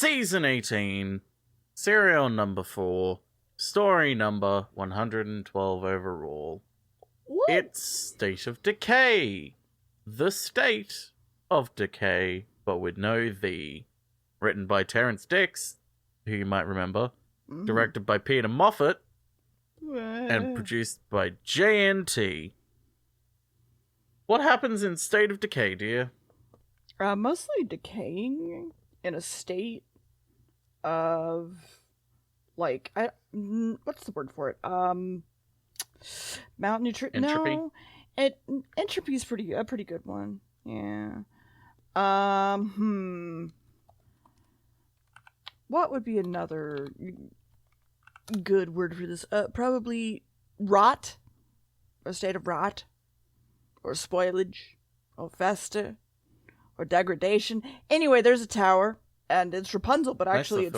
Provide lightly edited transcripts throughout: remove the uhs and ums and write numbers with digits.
Season 18, serial number 4, story number 112 overall. What? It's State of Decay. The State of Decay, but with no the. Written by Terrence Dix, who you might remember. Directed by Peter Moffat. And produced by JNT. What happens in State of Decay, dear? Mostly decaying in a state of, like, what's the word for it? Entropy? No, entropy is a pretty good one. Yeah. What would be another good word for this? Probably rot, a state of rot, or spoilage, or fester, or degradation. Anyway, there's a tower, and it's Rapunzel, but actually it's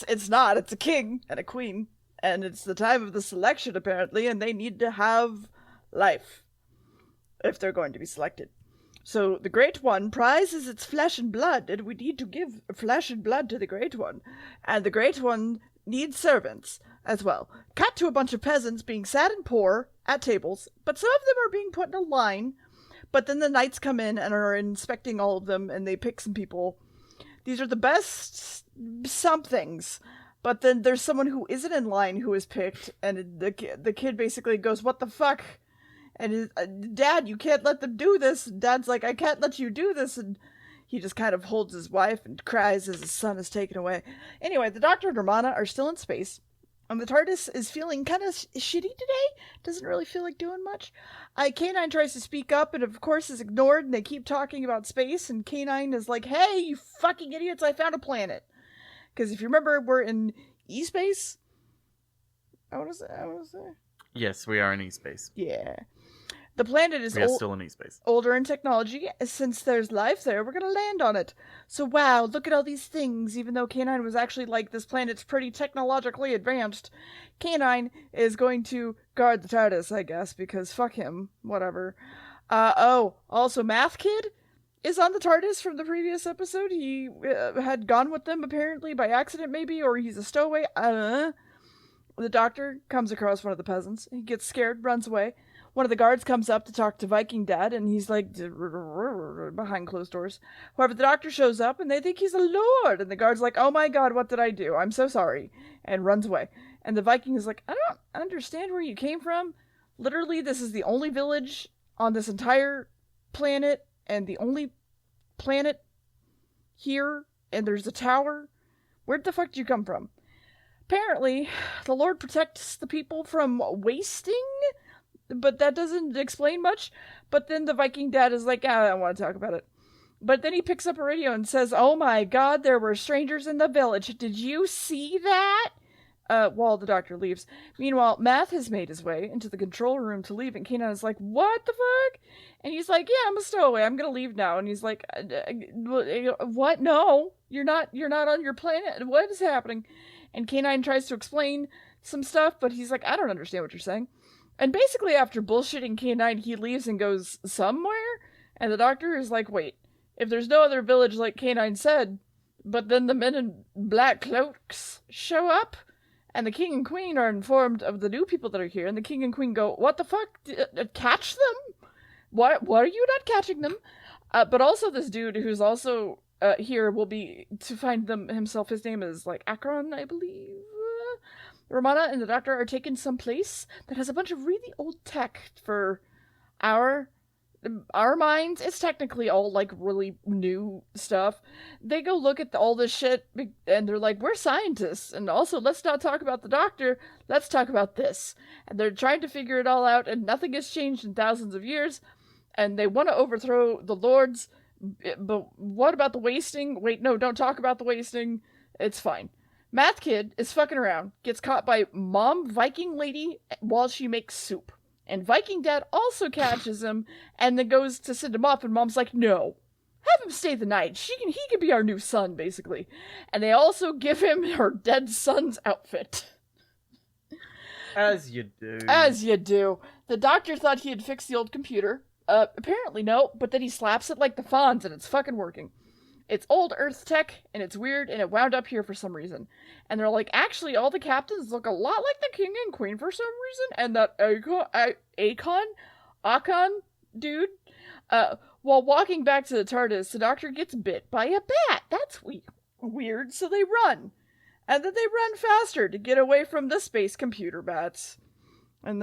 it's not. It's a king and a queen, and it's the time of the selection apparently, and they need to have life if they're going to be selected. So the Great One prizes its flesh and blood, and we need to give flesh and blood to the Great One. And the Great One needs servants as well. Cut to a bunch of peasants being sad and poor at tables, but some of them are being put in a line. But then the knights come in and are inspecting all of them, and they pick some people. These are the best somethings. But then there's someone who isn't in line who is picked, and the kid basically goes, "What the fuck?" And his, "Dad, you can't let them do this." And Dad's like, "I can't let you do this." And he just kind of holds his wife and cries as his son is taken away. Anyway, the Doctor and Romana are still in space. And the TARDIS is feeling kind of shitty today. Doesn't really feel like doing much. K9 tries to speak up and of course is ignored. And they keep talking about space. And K9 is like, "Hey, you fucking idiots, I found a planet." Because if you remember, we're in E-space. I want to say. Yes, we are in E-space. Yeah. The planet is still in E-space. Older in technology. Since there's life there, we're going to land on it. So wow, look at all these things. Even though K9 was actually like, this planet's pretty technologically advanced, K9 is going to guard the TARDIS, I guess, because fuck him. Whatever. Also Math Kid is on the TARDIS from the previous episode. He had gone with them apparently by accident maybe, or he's a stowaway. The Doctor comes across one of the peasants. He gets scared, runs away. One of the guards comes up to talk to Viking Dad, and he's like, behind closed doors. However, the Doctor shows up, and they think he's a lord. And the guard's like, "Oh my god, what did I do? I'm so sorry." And runs away. And the Viking is like, "I don't understand where you came from. Literally, this is the only village on this entire planet, and the only planet here, and there's a tower. Where the fuck did you come from?" Apparently, the Lord protects the people from wasting, but that doesn't explain much. But then the Viking Dad is like, "I don't want to talk about it." But then he picks up a radio and says, "Oh my god, there were strangers in the village. Did you see that?" While the Doctor leaves. Meanwhile, Math has made his way into the control room to leave, and Kanan is like, "What the fuck?" And he's like, "Yeah, I'm a stowaway. I'm gonna leave now." And he's like, "What? No, you're not on your planet. What is happening?" And K9 tries to explain some stuff, but he's like, "I don't understand what you're saying." And basically after bullshitting K9, he leaves and goes somewhere. And the Doctor is like, "Wait, if there's no other village like K9 said, but then the men in black cloaks show up, and the King and Queen are informed of the new people that are here, and the King and Queen go, 'What the fuck? Catch them? Why are you not catching them?' But also this dude who's also here will be to find them himself. His name is like Akron, I believe. Romana and the Doctor are taken someplace that has a bunch of really old tech for our minds. It's technically all like really new stuff. They go look at all this shit and they're like, "We're scientists, and also let's not talk about the Doctor, let's talk about this." And they're trying to figure it all out, and nothing has changed in thousands of years, and they want to overthrow the Lords. But what about the wasting? Wait, no, don't talk about the wasting. It's fine. Math Kid is fucking around, gets caught by Mom Viking Lady while she makes soup. And Viking Dad also catches him and then goes to send him off, and Mom's like, "No, have him stay the night. He can be our new son," basically. And they also give him her dead son's outfit. As you do. As you do. The Doctor thought he had fixed the old computer. Apparently no, but then he slaps it like the Fonz and it's fucking working. it's old Earth tech, and it's weird, and it wound up here for some reason. And they're like, actually, all the captains look a lot like the king and queen for some reason, and that Akon dude, while walking back to the TARDIS, the Doctor gets bit by a bat. That's weird, so they run. And then they run faster to get away from the space computer bats. And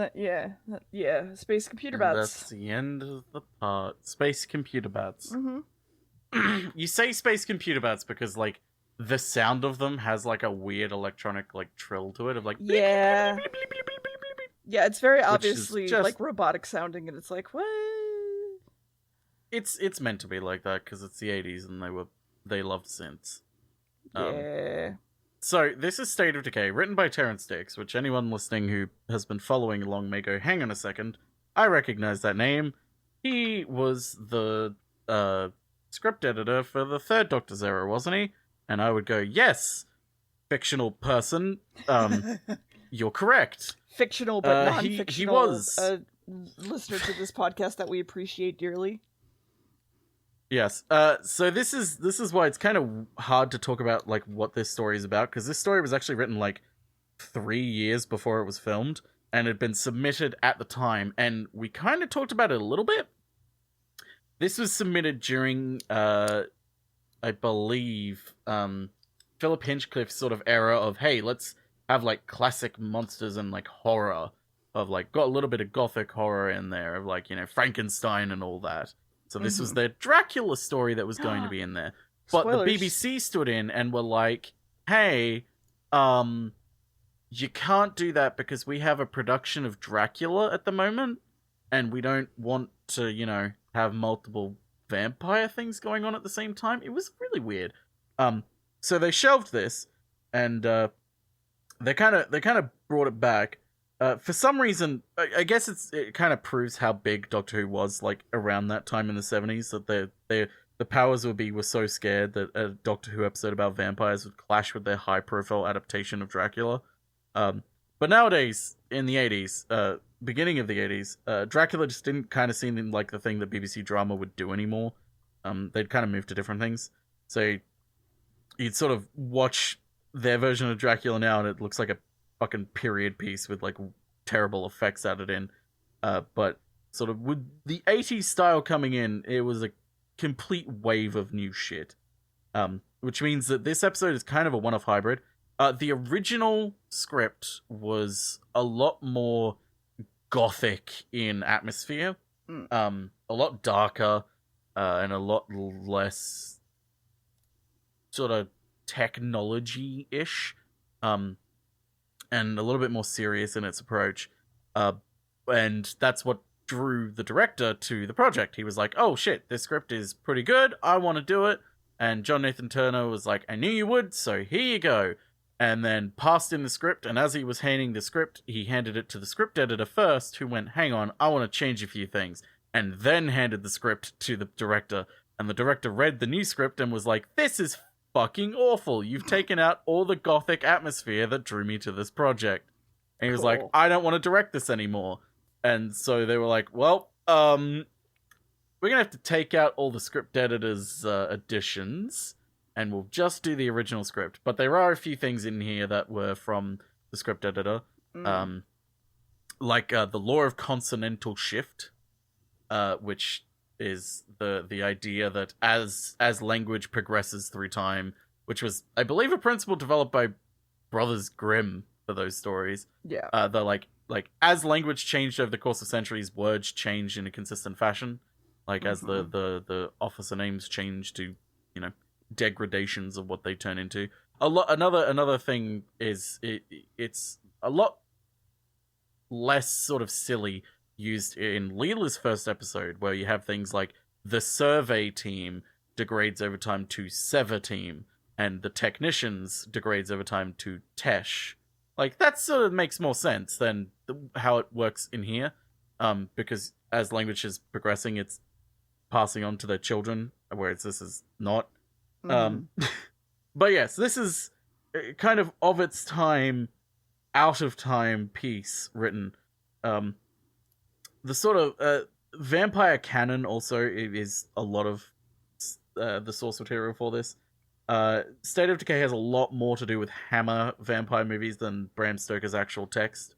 space computer bats. That's the end of the part. Space computer bats. Mm-hmm. You say space computer bats because, like, the sound of them has, like, a weird electronic, like, trill to it of, like... Yeah. Yeah, it's very obviously, just... like, robotic sounding, and it's like, what? It's meant to be like that, because it's the 80s, and they loved synths. Yeah. So, this is State of Decay, written by Terrence Dicks, which anyone listening who has been following along may go, hang on a second, I recognize that name. He was the script editor for the third Doctor's era, wasn't he? And I would go, yes, fictional person, you're correct. Fictional, but non-fictional. He was. Listener to this podcast that we appreciate dearly. Yes. So this is why it's kind of hard to talk about, like, what this story is about, because this story was actually written, like, 3 years before it was filmed, and had been submitted at the time, and we kind of talked about it a little bit. This was submitted during, I believe, Philip Hinchcliffe's sort of era of, hey, let's have, like, classic monsters and, like, horror, of, like, got a little bit of gothic horror in there, of, like, you know, Frankenstein and all that. So this was their Dracula story that was going to be in there. But Spoilers. the BBC stood in and were like, hey, you can't do that because we have a production of Dracula at the moment, and we don't want to, you know, have multiple vampire things going on at the same time. It was really weird. So they shelved this, and they kind of brought it back. For some reason, I guess it kind of proves how big Doctor Who was, like, around that time in the 70s, that the powers were so scared that a Doctor Who episode about vampires would clash with their high-profile adaptation of Dracula. But nowadays, in the 80s, beginning of the 80s, Dracula just didn't kind of seem like the thing that BBC drama would do anymore. They'd kind of moved to different things. So you'd sort of watch their version of Dracula now, and it looks like a fucking period piece with, like, terrible effects added in. But sort of with the 80s style coming in, it was a complete wave of new shit. Which means that this episode is kind of a one-off hybrid. The original script was a lot more gothic in atmosphere. A lot darker, and a lot less sort of technology-ish. And a little bit more serious in its approach. And that's what drew the director to the project. He was like, oh shit, this script is pretty good, I want to do it. And John Nathan Turner was like, I knew you would, so here you go. And then passed in the script, and as he was handing the script, he handed it to the script editor first, who went, hang on, I want to change a few things. And then handed the script to the director. And the director read the new script and was like, this is fucking awful. You've taken out all the gothic atmosphere that drew me to this project. And he was like, I don't want to direct this anymore. And so they were like, well, we're gonna have to take out all the script editor's additions, and we'll just do the original script. But there are a few things in here that were from the script editor. Like the law of consonantal shift, which is the idea that as language progresses through time, which was, I believe, a principle developed by Brothers Grimm for those stories. Yeah. They're like as language changed over the course of centuries, words changed in a consistent fashion. Like as the officer names change to, you know, degradations of what they turn into. Another thing is it's a lot less sort of silly used in Leela's first episode, where you have things like the survey team degrades over time to sever team, and the technicians degrades over time to tesh. Like, that sort of makes more sense than how it works in here, because as language is progressing, it's passing on to their children, whereas this is not. But yes, this is kind of its time, out of time piece written. The sort of vampire canon also is a lot of the source material for this. State of Decay has a lot more to do with Hammer vampire movies than Bram Stoker's actual text.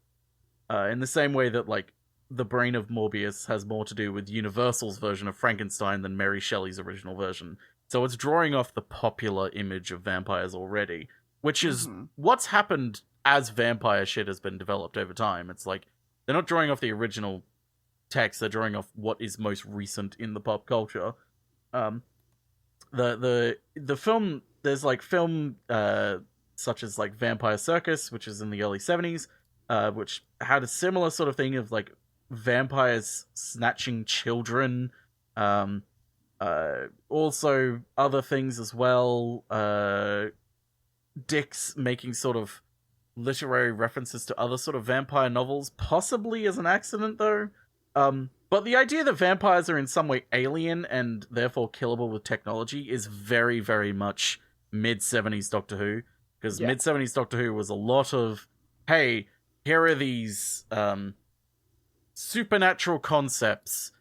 In the same way that, like, The Brain of Morbius has more to do with Universal's version of Frankenstein than Mary Shelley's original version. So it's drawing off the popular image of vampires already, which is what's happened as vampire shit has been developed over time. It's like, they're not drawing off the original text, they're drawing off what is most recent in the pop culture. The film, there's like film such as like Vampire Circus, which is in the early 70s, which had a similar sort of thing of like vampires snatching children, also other things as well, Dick's making sort of literary references to other sort of vampire novels, possibly as an accident though. But the idea that vampires are in some way alien and therefore killable with technology is very, very much mid-70s Doctor Who, because mid-70s Doctor Who was a lot of, hey, here are these supernatural concepts,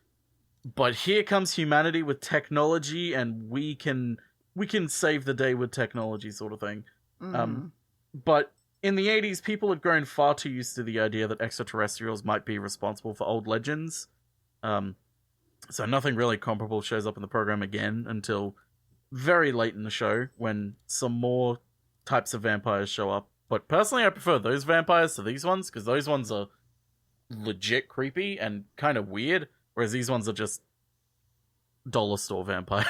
but here comes humanity with technology, and we can save the day with technology, sort of thing. But in the 80s, people had grown far too used to the idea that extraterrestrials might be responsible for old legends. So nothing really comparable shows up in the program again until very late in the show, when some more types of vampires show up. But personally, I prefer those vampires to these ones, because those ones are legit creepy and kind of weird, whereas these ones are just dollar store vampires.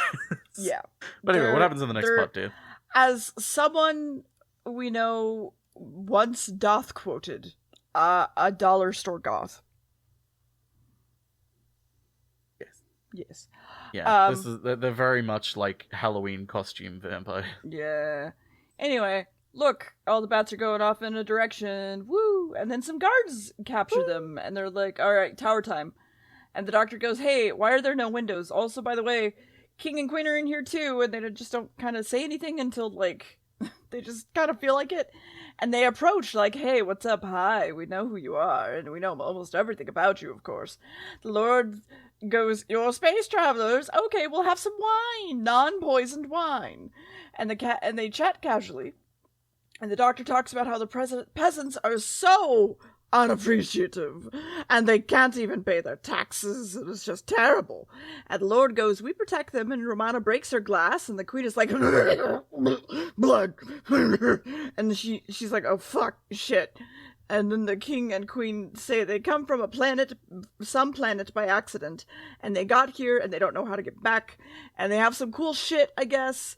Yeah. But anyway, what happens in the next part, dear? As someone we know once doth quoted, a dollar store goth. Yes. Yeah, they're very much like Halloween costume vampire. Yeah. Anyway, look, all the bats are going off in a direction. Woo! And then some guards capture them, and they're like, all right, tower time. And the doctor goes, hey, why are there no windows? Also, by the way, King and Queen are in here too, and they just don't kind of say anything until, like, they just kind of feel like it. And they approach like, hey, what's up? Hi, we know who you are, and we know almost everything about you, of course. The Lord goes, you're space travelers. Okay, we'll have some wine, non-poisoned wine. And they chat casually. And the doctor talks about how the peasants are so unappreciative, and they can't even pay their taxes. It's just terrible. And the Lord goes, we protect them, and Romana breaks her glass, and the Queen is like, blood. And she's like, oh fuck, shit. And then the King and Queen say they come from some planet by accident, and they got here, and they don't know how to get back, and they have some cool shit, I guess.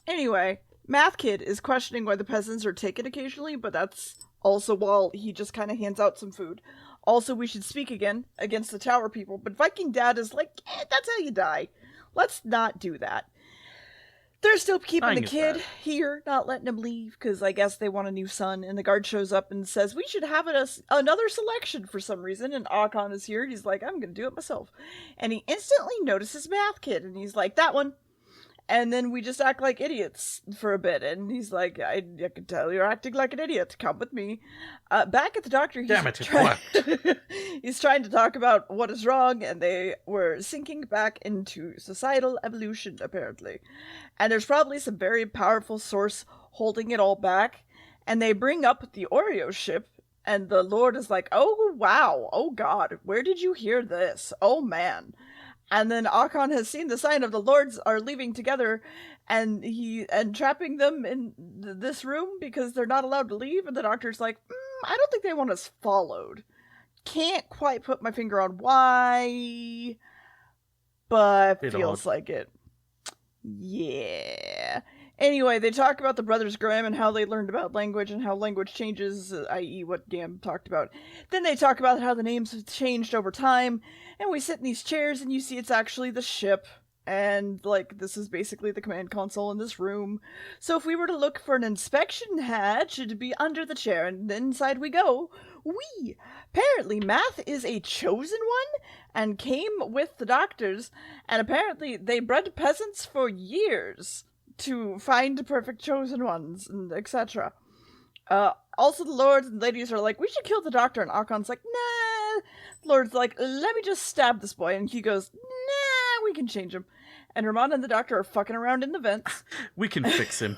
Anyway, Math Kid is questioning why the peasants are taken occasionally, but that's also while he just kind of hands out some food. Also, we should speak again against the tower people, but Viking Dad is like, that's how you die. Let's not do that. They're still keeping the kid here, not letting him leave, because I guess they want a new son, and the guard shows up and says, we should have another selection for some reason, and Akon is here, and he's like, I'm gonna do it myself. And he instantly notices Math Kid, and he's like, that one. And then we just act like idiots for a bit, and he's like, I can tell you're acting like an idiot, come with me. Back at the doctor, he's trying to talk about what is wrong, and they were sinking back into societal evolution, apparently. And there's probably some very powerful source holding it all back, and they bring up the Oreo ship, and the Lord is like, oh wow, oh god, where did you hear this? Oh man. And then Akon has seen the sign of the Lords are leaving together, and trapping them in this room because they're not allowed to leave. And the doctor's like, I don't think they want us followed. Can't quite put my finger on why, but feels like it. Yeah. Anyway, they talk about the Brothers Grimm and how they learned about language and how language changes, i.e. what Gam talked about. Then they talk about how the names have changed over time, and we sit in these chairs and you see it's actually the ship, and, like, this is basically the command console in this room. So if we were to look for an inspection hatch, it'd be under the chair, and inside we go. Apparently Math is a chosen one, and came with the doctors, and apparently they bred peasants for years to find the perfect chosen ones, and etc. Also, the lords and ladies are like, we should kill the doctor, and Akon's like, nah. The lord's like, let me just stab this boy, and he goes, nah, we can change him. And Ramona and the doctor are fucking around in the vents. We can fix him.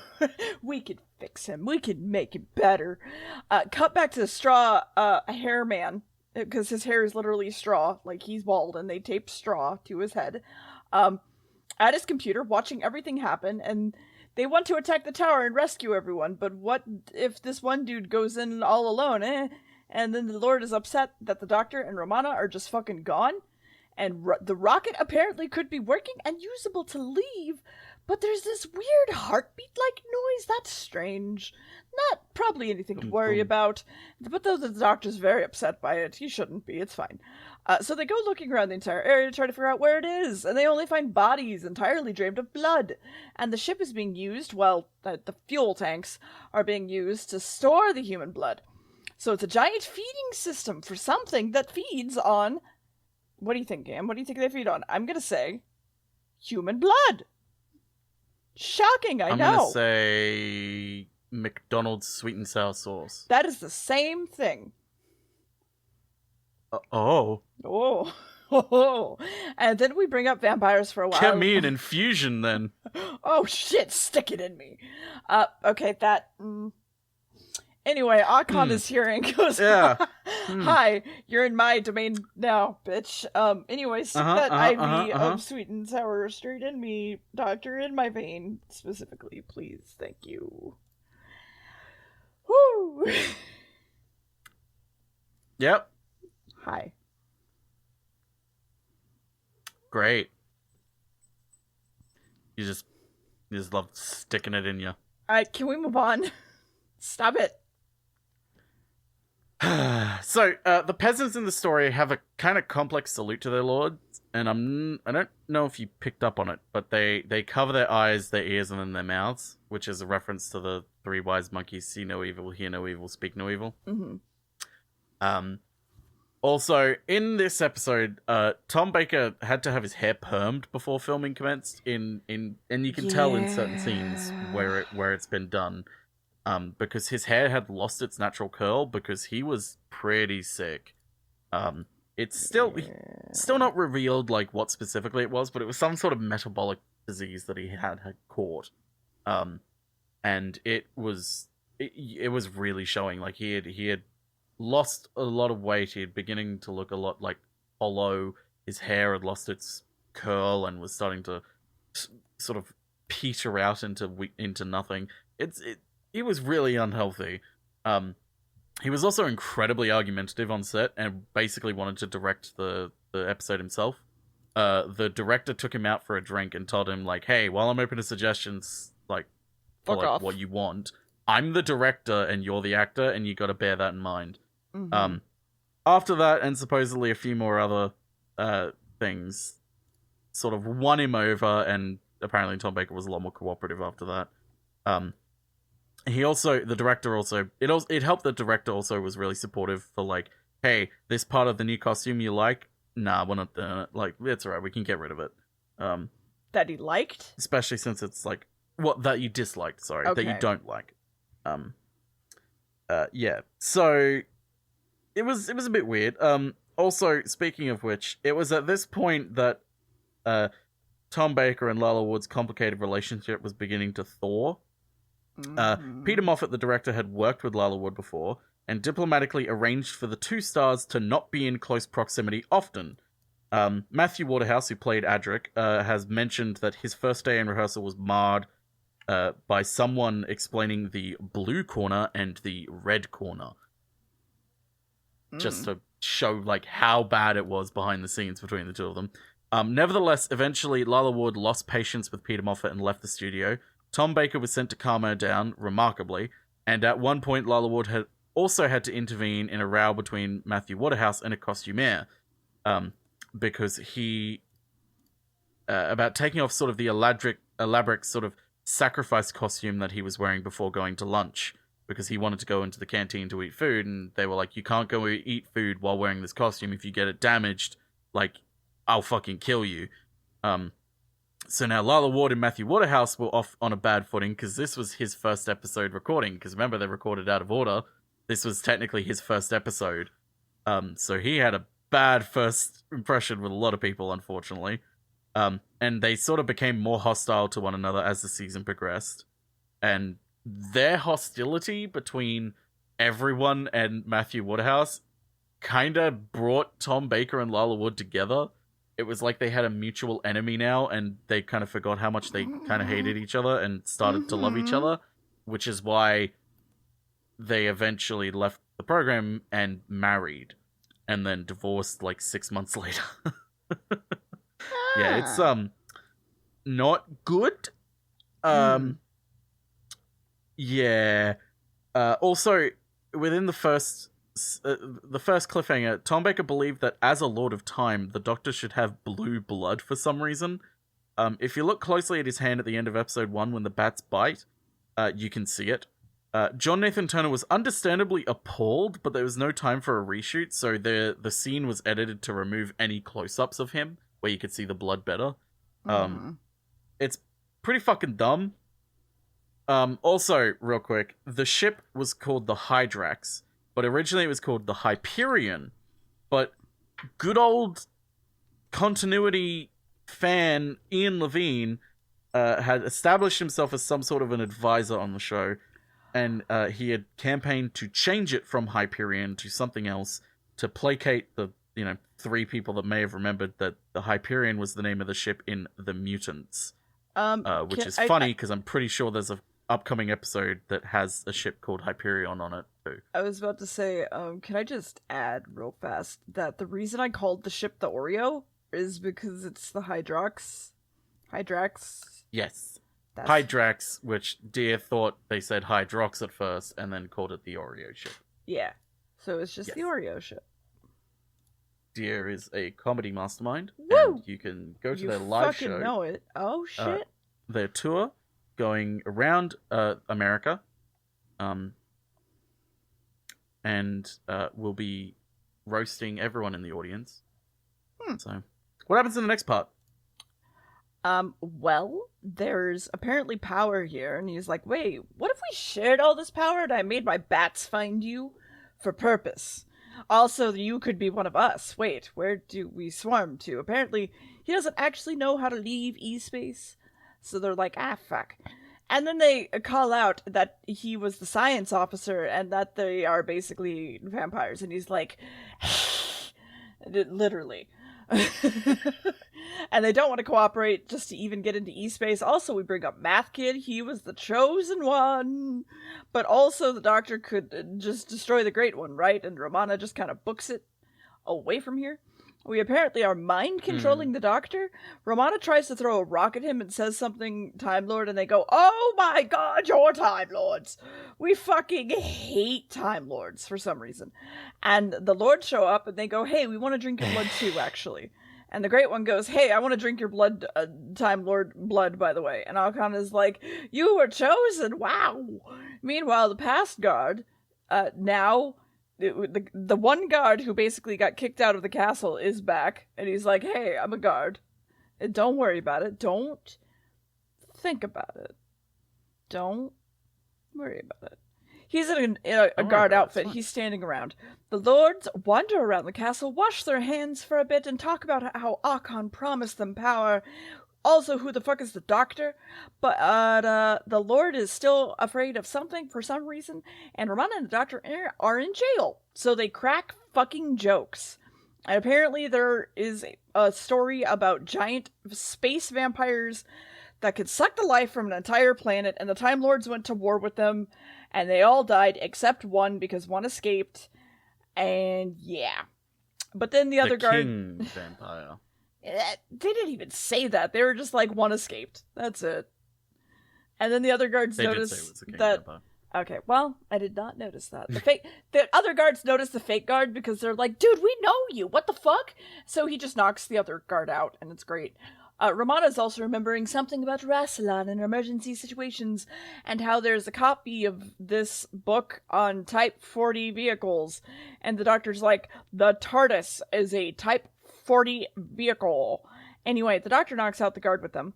We can fix him. We can make him better. Cut back to the straw hair man, because his hair is literally straw. Like, he's bald, and they tape straw to his head. At his computer, watching everything happen, and they want to attack the tower and rescue everyone, but what if this one dude goes in all alone, And then the Lord is upset that the doctor and Romana are just fucking gone, and the rocket apparently could be working and usable to leave, but there's this weird heartbeat-like noise. That's strange. Not probably anything to worry about, but though the doctor's very upset by it, he shouldn't be, it's fine. So they go looking around the entire area to try to figure out where it is, and they only find bodies entirely drained of blood. And the ship is being used, well, the fuel tanks are being used to store the human blood. So it's a giant feeding system for something that feeds on... What do you think, Gam? What do you think they feed on? I'm gonna say... human blood! Shocking, I know! I'm gonna say... McDonald's sweet and sour sauce. That is the same thing. Oh. And then we bring up vampires for a while. Get me an infusion, then. Oh, shit, stick it in me. Okay, that... Anyway, Akon is here and goes, Yeah. Hi, you're in my domain now, bitch. Anyway, stick that IV of sweet and sour straight in me, doctor, in my vein, specifically, please. Thank you. Woo! Yep. Hi. Great. You just love sticking it in you. Alright, can we move on? Stop it. So, the peasants in the story have a kind of complex salute to their lords, and I don't know if you picked up on it, but they cover their eyes, their ears, and then their mouths, which is a reference to the three wise monkeys: see no evil, hear no evil, speak no evil. Mm-hmm. Also, in this episode, Tom Baker had to have his hair permed before filming commenced. And you can tell in certain scenes where it's been done. Because his hair had lost its natural curl because he was pretty sick. It's still not revealed like what specifically it was, but it was some sort of metabolic disease that he had caught. And it was really showing. Like he had lost a lot of weight. He had beginning to look a lot like hollow. His hair had lost its curl and was starting to sort of peter out into nothing. He was really unhealthy. He was also incredibly argumentative on set and basically wanted to direct the episode himself. The director took him out for a drink and told him, like, hey, while I'm open to suggestions, like, for like, what you want, I'm the director and you're the actor, and you got to bear that in mind. Mm-hmm. After that, and supposedly a few more other things, sort of won him over, and apparently Tom Baker was a lot more cooperative after that. The director also, it helped the director also was really supportive for like, hey, this part of the new costume you like? Nah, we're not doing it. Like, it's alright, we can get rid of it. That he liked? Especially since it's like, that you disliked, sorry, okay. that you don't like. Yeah. So, it was a bit weird. Also, speaking of which, it was at this point that, Tom Baker and Lala Wood's complicated relationship was beginning to thaw. Peter Moffat, the director, had worked with Lala Wood before and diplomatically arranged for the two stars to not be in close proximity often. Matthew Waterhouse, who played Adric, has mentioned that his first day in rehearsal was marred by someone explaining the blue corner and the red corner. Just to show like how bad it was behind the scenes between the two of them. Nevertheless, eventually Lala Wood lost patience with Peter Moffat and left the studio. Tom Baker was sent to calm her down, remarkably, and at one point Lala Wood had also had to intervene in a row between Matthew Waterhouse and a costumier, because he, about taking off sort of the elaborate sort of sacrifice costume that he was wearing before going to lunch, because he wanted to go into the canteen to eat food, and they were like, you can't go eat food while wearing this costume. If you get it damaged, like, I'll fucking kill you. So now Lala Ward and Matthew Waterhouse were off on a bad footing because this was his first episode recording. Because remember, they recorded out of order. This was technically his first episode. So he had a bad first impression with a lot of people, unfortunately. And they sort of became more hostile to one another as the season progressed. And their hostility between everyone and Matthew Woodhouse kind of brought Tom Baker and Lala Wood together. It was like they had a mutual enemy now, and they kind of forgot how much they kind of hated each other and started to love each other, which is why they eventually left the program and married, and then divorced like 6 months later. Yeah, it's not good. Yeah. Also, within the first cliffhanger, Tom Baker believed that as a Lord of Time, the Doctor should have blue blood for some reason. If you look closely at his hand at the end of episode 1 when the bats bite, you can see it. John Nathan Turner was understandably appalled, but there was no time for a reshoot, so the scene was edited to remove any close-ups of him, where you could see the blood better. It's pretty fucking dumb. Also, real quick, the ship was called the Hydrax, but originally it was called the Hyperion. But good old continuity fan Ian Levine had established himself as some sort of an advisor on the show, and he had campaigned to change it from Hyperion to something else to placate the 3 people that may have remembered that the Hyperion was the name of the ship in The Mutants. Which is funny because I'm pretty sure there's a upcoming episode that has a ship called Hyperion on it too. I was about to say, can I just add real fast that the reason I called the ship the Oreo is because it's the Hydrax. Yes. Hydrax, which Deer thought they said Hydrox at first and then called it the Oreo ship. Yeah. So it's just the Oreo ship. Deer is a comedy mastermind. Woo! And you can go to their live show. You fucking know it. Oh, shit. Their tour going around America. And we'll be roasting everyone in the audience. So, what happens in the next part? Well, there's apparently power here, and he's like, wait, what if we shared all this power and I made my bats find you for purpose? Also, you could be one of us. Wait, where do we swarm to? Apparently, he doesn't actually know how to leave E-space, so they're like, fuck. And then they call out that he was the science officer and that they are basically vampires, and he's like, literally. And they don't want to cooperate just to even get into E-space. Also, we bring up Math Kid. He was the chosen one. But also, the Doctor could just destroy the Great One, right? And Romana just kind of books it away from here. We apparently are mind-controlling the Doctor. Romana tries to throw a rock at him and says something Time Lord, and they go, oh my god, you're Time Lords! We fucking hate Time Lords for some reason. And the Lords show up, and they go, hey, we want to drink your blood too, actually. And the Great One goes, hey, I want to drink your blood, Time Lord blood, by the way. And Alcon is like, you were chosen, wow! Meanwhile, the past guard, now... The one guard who basically got kicked out of the castle is back, and he's like, hey, I'm a guard. And don't worry about it. Don't think about it. Don't worry about it. He's in a guard outfit. He's standing around. The lords wander around the castle, wash their hands for a bit, and talk about how Akon promised them power. Also, who the fuck is the Doctor? But the Lord is still afraid of something for some reason, and Romana and the Doctor are in jail. So they crack fucking jokes. And apparently there is a story about giant space vampires that could suck the life from an entire planet, and the Time Lords went to war with them, and they all died except one because one escaped. And yeah. But then the other guard... King vampire. They didn't even say that. They were just like, one escaped. That's it. And then the other guards noticed that... Vampire. Okay, well, I did not notice that. The other guards noticed the fake guard because they're like, dude, we know you. What the fuck? So he just knocks the other guard out, and it's great. Romana's also remembering something about Rassilon and emergency situations, and how there's a copy of this book on Type 40 vehicles. And the Doctor's like, the TARDIS is a Type 40 vehicle. Anyway, the Doctor knocks out the guard with them,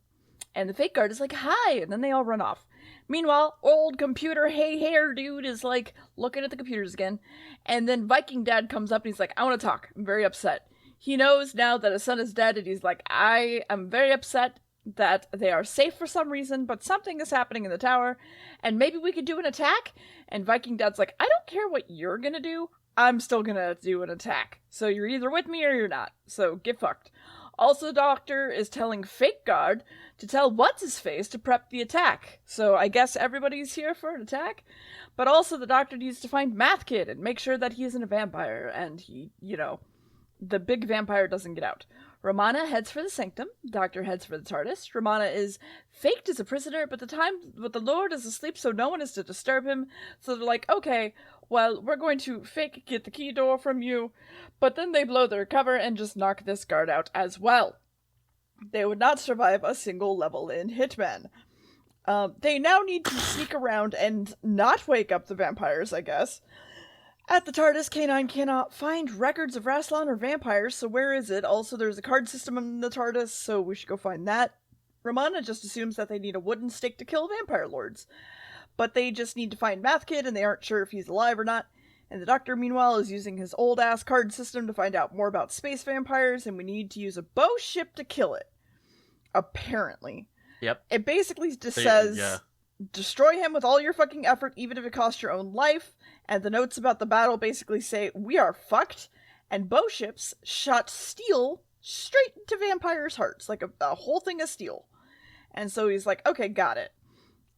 and the fake guard is like, hi, and then they all run off. Meanwhile, old computer hair dude is like looking at the computers again, and then Viking Dad comes up and he's like, I want to talk. I'm very upset. he knows now that his son is dead, and he's like, I am very upset that they are safe for some reason, but something is happening in the tower, and maybe we could do an attack? And Viking Dad's like, I don't care what you're gonna do, I'm still gonna do an attack. So you're either with me or you're not, so get fucked. Also, the Doctor is telling Fake Guard to tell What's-His-Face to prep the attack. So I guess everybody's here for an attack. But also the Doctor needs to find Math Kid and make sure that he isn't a vampire and he, the big vampire doesn't get out. Romana heads for the Sanctum. Doctor heads for the TARDIS. Romana is faked as a prisoner, but the Lord is asleep, so no one is to disturb him. So they're like, okay, well, we're going to fake get the key door from you. But then they blow their cover and just knock this guard out as well. They would not survive a single level in Hitman. They now need to sneak around and not wake up the vampires, I guess. At the TARDIS, K9 cannot find records of Rassilon or vampires, so where is it? Also, there's a card system in the TARDIS, so we should go find that. Romana just assumes that they need a wooden stake to kill vampire lords. But they just need to find Math Kid, and they aren't sure if he's alive or not. And the Doctor, meanwhile, is using his old-ass card system to find out more about space vampires, and we need to use a bow ship to kill it. Apparently. Yep. It basically just says, destroy him with all your fucking effort, even if it costs your own life. And the notes about the battle basically say, we are fucked. And bow ships shot steel straight into vampires' hearts, like a whole thing of steel. And so he's like, okay, got it.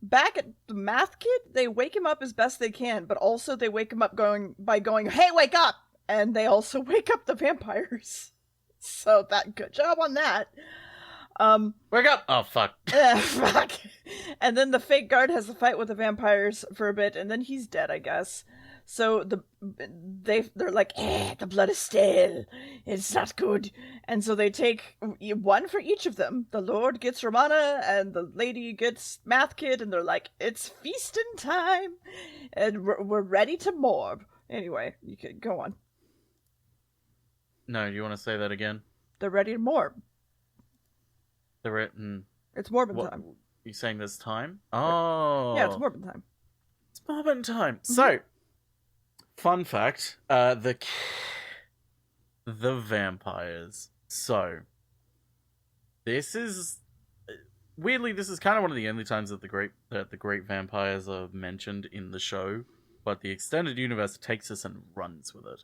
Back at the Math Kid, they wake him up as best they can, but also they wake him up by going, hey, wake up! And they also wake up the vampires. So good job on that. Wake up! Oh, fuck. Fuck. And then the fake guard has a fight with the vampires for a bit, and then he's dead, I guess. So they're like, the blood is stale. It's not good. And so they take one for each of them. The Lord gets Romana, and the lady gets Math Kid, and they're like, it's feasting time, and we're ready to morb. Anyway, you can go on. No, you want to say that again? They're ready to morb. They're written. It's morbin time. You saying there's time? Oh. Yeah, it's morbin time. It's morbin time. So, fun fact, the vampires. So, this is weirdly, this is kind of one of the only times that the great vampires are mentioned in the show, but the extended universe takes us and runs with it.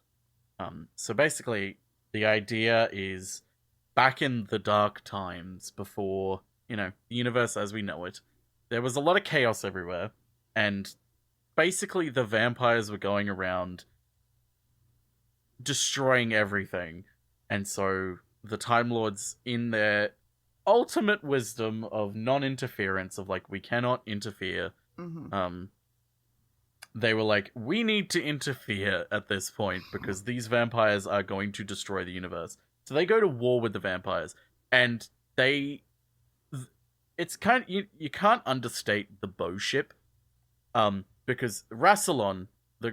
So basically, the idea is back in the dark times before, the universe as we know it, there was a lot of chaos everywhere, and basically the vampires were going around destroying everything. And so the Time Lords, in their ultimate wisdom of non-interference, of like, we cannot interfere, they were like, we need to interfere at this point because these vampires are going to destroy the universe. So they go to war with the vampires, and it's kind of, you can't understate the bow ship, because Rassilon,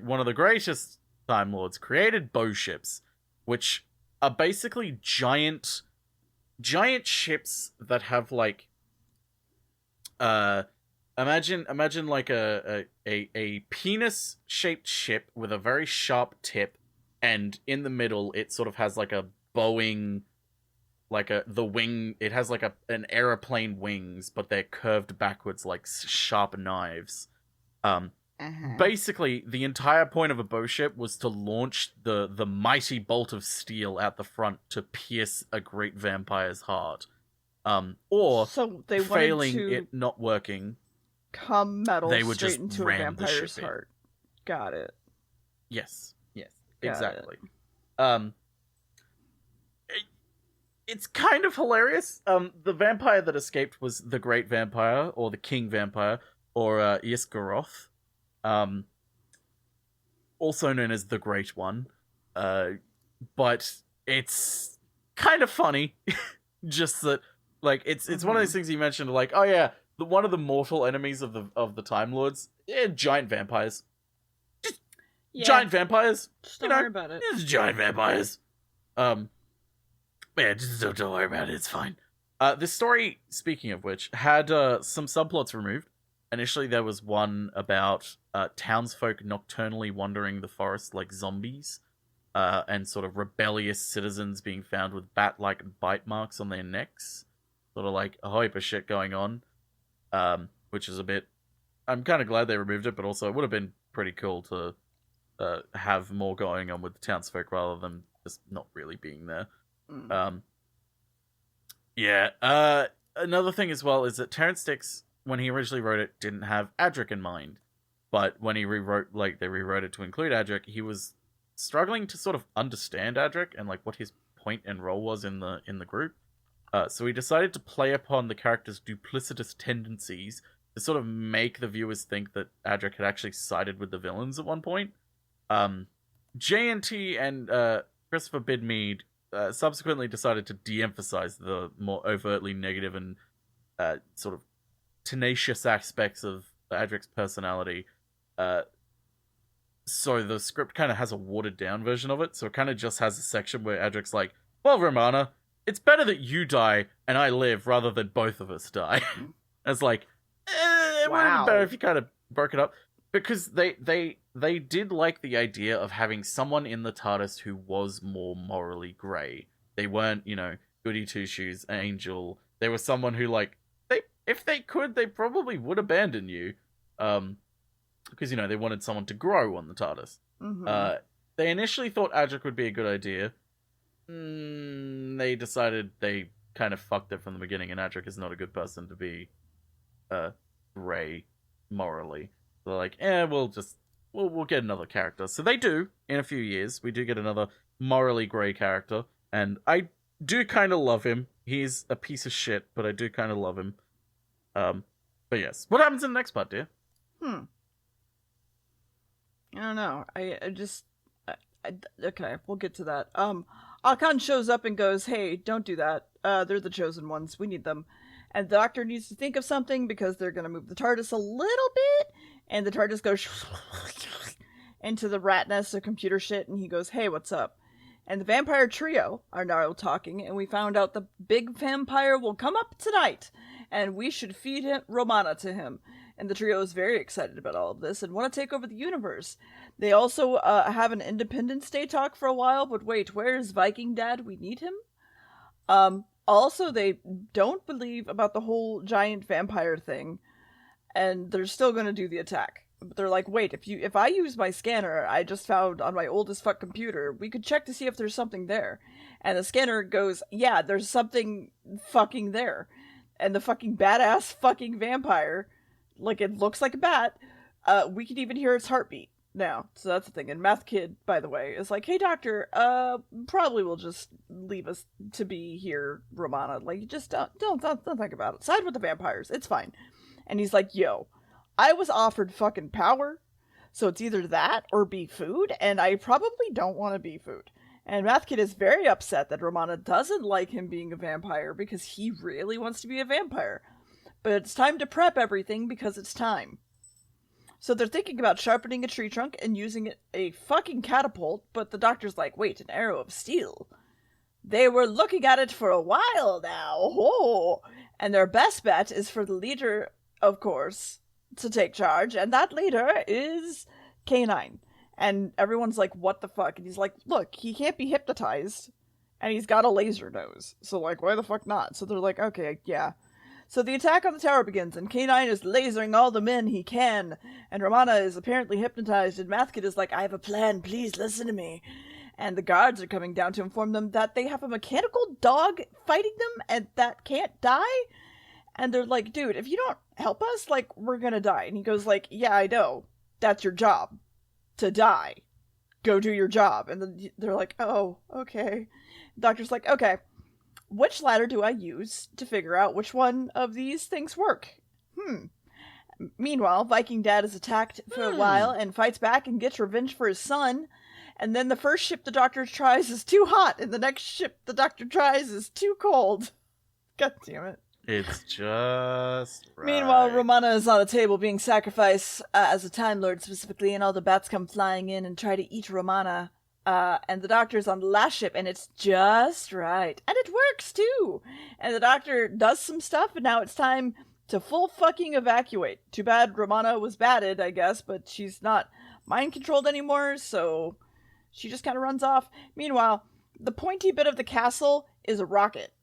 one of the greatest Time Lords, created bow ships, which are basically giant ships that have like, imagine like a penis shaped ship with a very sharp tip, and in the middle it sort of has like a bowing, like the wing, it has like an aeroplane wings, but they're curved backwards like sharp knives. Basically, the entire point of a bow ship was to launch the mighty bolt of steel at the front to pierce a great vampire's heart. Or, so they failing it not working, come metal they would straight just into a ram the vampire's ship heart. Got it. Yes, Got exactly. It's kind of hilarious. The vampire that escaped was the Great Vampire, or the King Vampire, or Iskaroth, also known as the Great One. But it's kind of funny, just that, like, it's one of those things you mentioned, like, oh yeah, one of the mortal enemies of the Time Lords, giant vampires. Just giant vampires. Just don't worry about it. Just giant vampires. Yeah, just don't worry about it, it's fine. This story, speaking of which, had some subplots removed. Initially, there was one about townsfolk nocturnally wandering the forest like zombies. and sort of rebellious citizens being found with bat-like bite marks on their necks. Sort of like a whole heap of shit going on, which is a bit... I'm kind of glad they removed it, but also it would have been pretty cool to have more going on with the townsfolk rather than just not really being there. Another thing as well is that Terrence Dicks, when he originally wrote it, didn't have Adric in mind. But when he they rewrote it to include Adric, he was struggling to sort of understand Adric and like what his point and role was in the group. So he decided to play upon the character's duplicitous tendencies to sort of make the viewers think that Adric had actually sided with the villains at one point. JNT and Christopher Bidmead subsequently decided to de-emphasize the more overtly negative and sort of tenacious aspects of Adric's personality. So the script kind of has a watered-down version of it, so it kind of just has a section where Adric's like, well, Romana, it's better that you die and I live rather than both of us die. It's like, it would have been better if you kind of broke it up. Because they did like the idea of having someone in the TARDIS who was more morally grey. They weren't, goody two-shoes, angel. They were someone who, like, if they could, they probably would abandon you. Because, they wanted someone to grow on the TARDIS. Mm-hmm. They initially thought Adric would be a good idea. They decided they kind of fucked it from the beginning, and Adric is not a good person to be grey morally. They're like, we'll get another character. So they do, in a few years. We do get another morally grey character, and I do kind of love him. He's a piece of shit, but I do kind of love him. But yes. What happens in the next part, dear? I don't know. Okay, we'll get to that. Akan shows up and goes, hey, don't do that. They're the chosen ones. We need them. And the Doctor needs to think of something because they're going to move the TARDIS a little bit. And the TARDIS goes into the rat nest of computer shit. And he goes, hey, what's up? And the vampire trio are now talking. And we found out the big vampire will come up tonight. And we should feed Romana to him. And the trio is very excited about all of this and want to take over the universe. They also have an Independence Day talk for a while. But wait, where's Viking Dad? We need him. Also, they don't believe about the whole giant vampire thing, and they're still going to do the attack. But they're like, wait, if I use my scanner I just found on my old as fuck computer, we could check to see if there's something there. And the scanner goes, yeah, there's something fucking there. And the fucking badass fucking vampire, like, it looks like a bat, we can even hear its heartbeat now. So that's the thing. And Math Kid, by the way, is like, hey, Doctor, probably will just leave us to be here, Romana. Like, just don't think about it. Side with the vampires. It's fine. And he's like, yo, I was offered fucking power, so it's either that or be food, and I probably don't want to be food. And Math Kid is very upset that Romana doesn't like him being a vampire because he really wants to be a vampire. But it's time to prep everything because it's time. So they're thinking about sharpening a tree trunk and using a fucking catapult, but the Doctor's like, wait, an arrow of steel? They were looking at it for a while now. Oh. And their best bet is for the leader, of course, to take charge, and that leader is K9. And everyone's like, what the fuck? And he's like, look, he can't be hypnotized, and he's got a laser nose, so like, why the fuck not? So they're like, okay, yeah. So the attack on the tower begins, and K9 is lasering all the men he can, and Romana is apparently hypnotized, and Mathkid is like, I have a plan, please listen to me. And the guards are coming down to inform them that they have a mechanical dog fighting them, and that can't die. And they're like, dude, if you don't help us, like, we're gonna die. And he goes like, yeah, I know. That's your job. To die. Go do your job. And then they're like, oh, okay. The Doctor's like, okay. Which ladder do I use to figure out which one of these things work? Meanwhile, Viking Dad is attacked for a while and fights back and gets revenge for his son. And then the first ship the Doctor tries is too hot, and the next ship the Doctor tries is too cold. God damn it. It's just right. Meanwhile, Romana is on a table being sacrificed as a Time Lord specifically, and all the bats come flying in and try to eat Romana. And the Doctor's on the last ship, and it's just right. And it works, too! And the Doctor does some stuff, and now it's time to full fucking evacuate. Too bad Romana was batted, I guess, but she's not mind-controlled anymore, so She just kind of runs off. Meanwhile, the pointy bit of the castle is a rocket.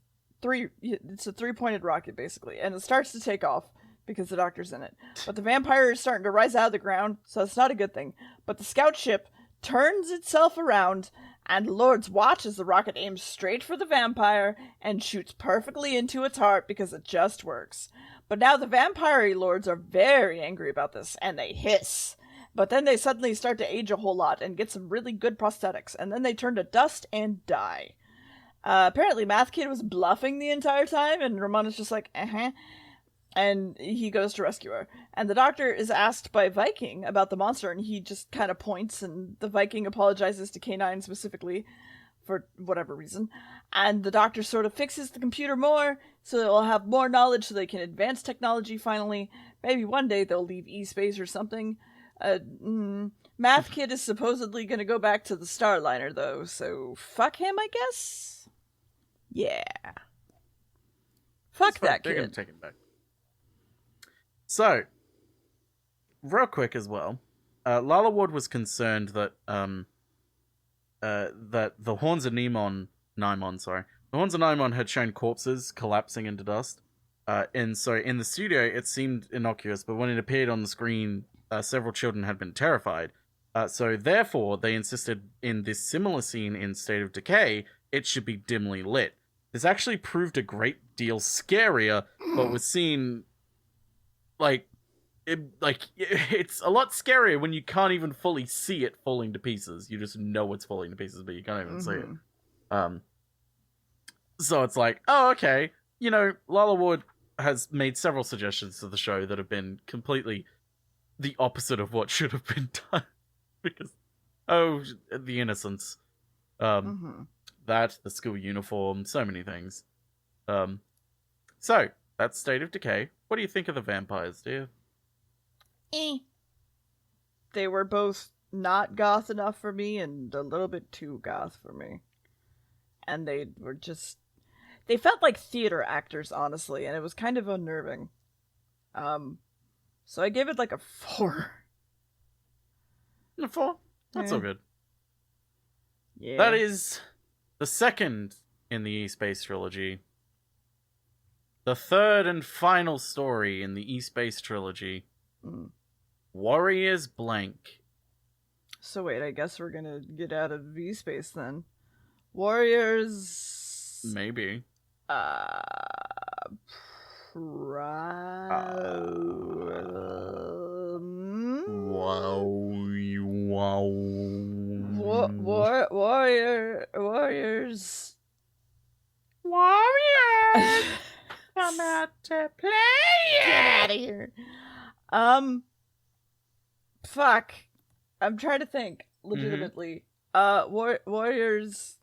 It's a 3-pointed rocket, basically. And it starts to take off because the doctor's in it. But the vampire is starting to rise out of the ground, so it's not a good thing. But the scout ship turns itself around, and Lords watch as the rocket aims straight for the vampire and shoots perfectly into its heart because it just works. But now the vampire lords are very angry about this, and they hiss. But then they suddenly start to age a whole lot and get some really good prosthetics, and then they turn to dust and die. Apparently Math Kid was bluffing the entire time, and Ramona's just like, and he goes to rescue her. And the doctor is asked by Viking about the monster, and he just kind of points, and the Viking apologizes to K9 specifically for whatever reason. And the doctor sort of fixes the computer more, so they'll have more knowledge so they can advance technology finally. Maybe one day they'll leave E-Space or something. Math Kid is supposedly going to go back to the Starliner, though, so fuck him, I guess? Yeah. Fuck that They're kid. going to take him back. So, real quick as well, Lala Ward was concerned that that the Horns of Nimon had shown corpses collapsing into dust. And so in the studio, it seemed innocuous, but when it appeared on the screen, several children had been terrified. So therefore, they insisted in this similar scene in State of Decay, it should be dimly lit. This actually proved a great deal scarier, but was seen it's a lot scarier when you can't even fully see it falling to pieces. You just know it's falling to pieces, but you can't even see it. So it's like, oh, okay. You know, Lala Ward has made several suggestions to the show that have been completely the opposite of what should have been done. Because, the innocence. That, the school uniform, so many things. So, that's State of Decay. What do you think of the vampires, dear? They were both not goth enough for me and a little bit too goth for me. And they were just... They felt like theater actors, honestly, and it was kind of unnerving. So I gave it like a 4. A 4? That's all good. Yeah. That is the second in the E-Space trilogy. The third and final story in the E-Space trilogy. Warriors Blank. So wait, I guess we're gonna get out of V-Space then. Warriors... Maybe. Warriors. Come out to play. Get out of here. Fuck. I'm trying to think legitimately. Warriors.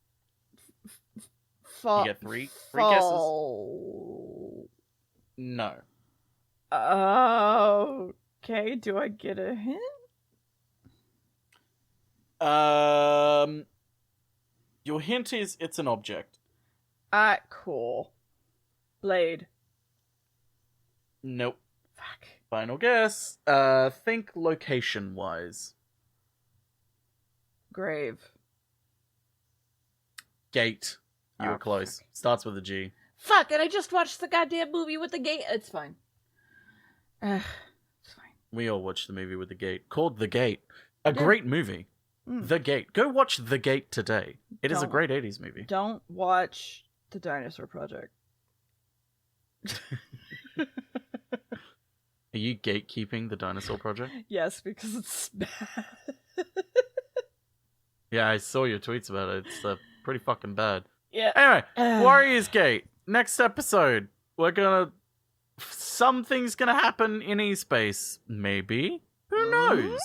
You get three guesses. No. Okay, do I get a hint? Your hint is it's an object. Cool. Blade. Nope. Fuck. Final guess. Think location-wise. Grave. Gate. You were close. Fuck. Starts with a G. Fuck, and I just watched the goddamn movie with the gate. It's fine. It's fine. We all watched the movie with the gate. Called The Gate. A great movie. The Gate. Go watch The Gate today. It is a great 80s movie. Don't watch The Dinosaur Project. Are you gatekeeping The Dinosaur Project? Yes, because it's bad. Yeah, I saw your tweets about it. It's pretty fucking bad. Yeah. Anyway, Warriors Gate. Next episode, we're gonna... Something's gonna happen in E-Space. Maybe. Who knows?